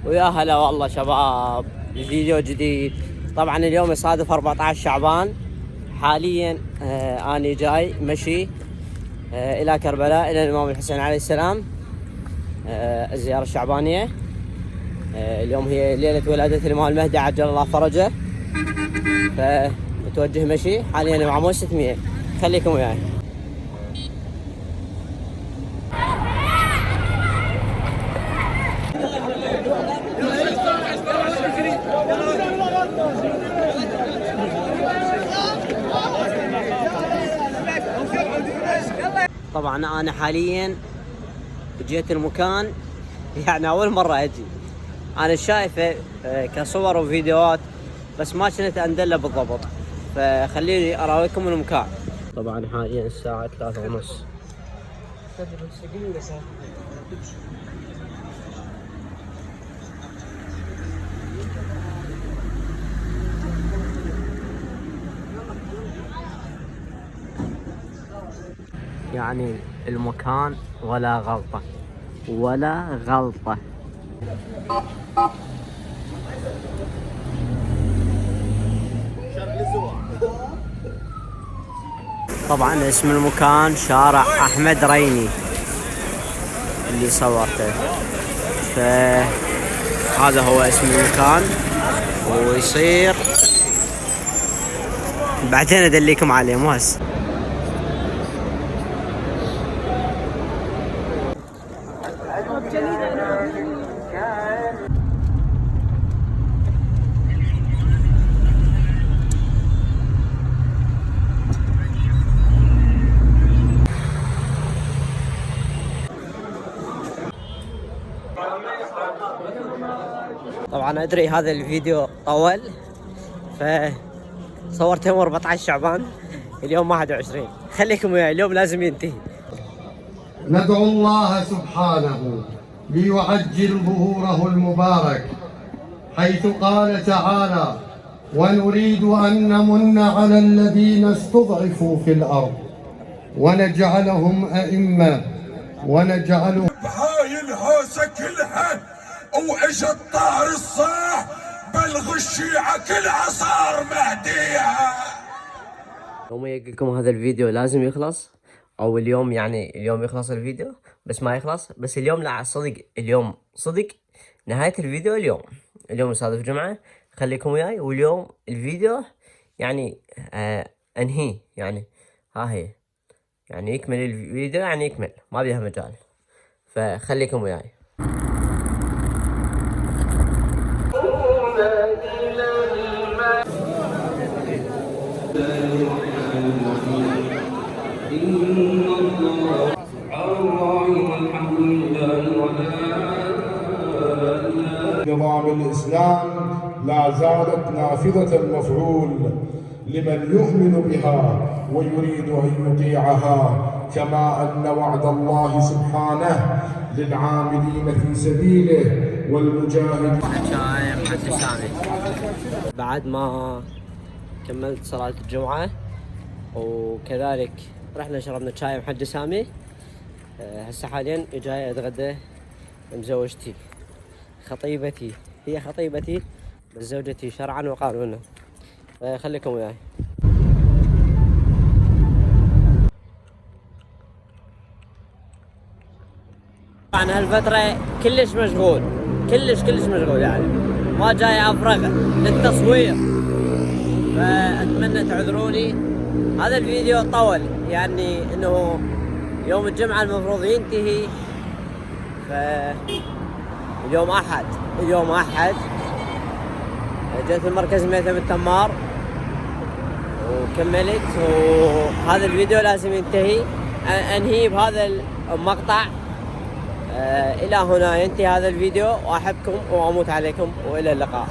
ويا هلا والله شباب، فيديو جديد. طبعا اليوم يصادف 14 شعبان. حاليا اني جاي مشي الى كربلاء، الى الامام الحسين عليه السلام، الزيارة الشعبانية. اليوم هي ليلة ولادة الامام المهدي عجل الله فرجه، فمتوجه مشي. حاليا مع 600. خليكم وياي. طبعا انا حاليا جيت المكان، يعني اول مرة اجي. انا شايفه كصور وفيديوهات، بس ما كنت اندله بالضبط، فخليني اراويكم المكان. طبعا حاليا الساعة 3:30. يعني المكان ولا غلطة ولا غلطة. طبعا اسم المكان شارع احمد ريني اللي صورته، فهذا هو اسم المكان. ويصير بعدين ادليكم عليه، مو هسه. طبعا ادري هذا الفيديو طول، فصورته يوم 14 شعبان، اليوم 21. خليكم وياي، اليوم لازم ينتهي. ندعو الله سبحانه ليعجل ظهوره المبارك، حيث قال تعالى: ونريد أن نمن على الذين استضعفوا في الأرض ونجعلهم أئمة ونجعلهم. بهاي الهوسة كلها واجى الطار الصاح، بلغ الشيعة كلها صار مهدية. يوم يقلكم هذا الفيديو لازم يخلص، او اليوم، يعني اليوم يخلص الفيديو، بس ما يخلص. بس اليوم لا، صدق اليوم صدق نهاية الفيديو اليوم يصادف جمعة. خليكم وياي، واليوم الفيديو يعني انهي، يعني ها هي، يعني يكمل الفيديو، يعني يكمل، ما بيها مجال. فخليكم وياي. نظام الإسلام لا زالت نافذة المفعول لمن يؤمن بها ويريد أن يطيعها، كما أن وعد الله سبحانه للعاملين في سبيله والمجاهدين. شاي محد سامي. بعد ما كملت صلاة الجمعة وكذلك رحنا شربنا شاي محد سامي، هسه حاليا جاي اتغدى مزوجتي، خطيبتي. هي خطيبتي بس زوجتي شرعا وقانونا. خليكم وياي. طبعا هالفترة كلش مشغول، كلش مشغول، يعني ما جاي افرغ للتصوير، فاتمنى تعذروني. هذا الفيديو طول، يعني انه يوم الجمعة المفروض ينتهي، اليوم احد جيت المركز ميثم التمار وكملت، وهذا الفيديو لازم ينتهي. انهي بهذا المقطع. الى هنا ينتهي هذا الفيديو، واحبكم واموت عليكم، والى اللقاء.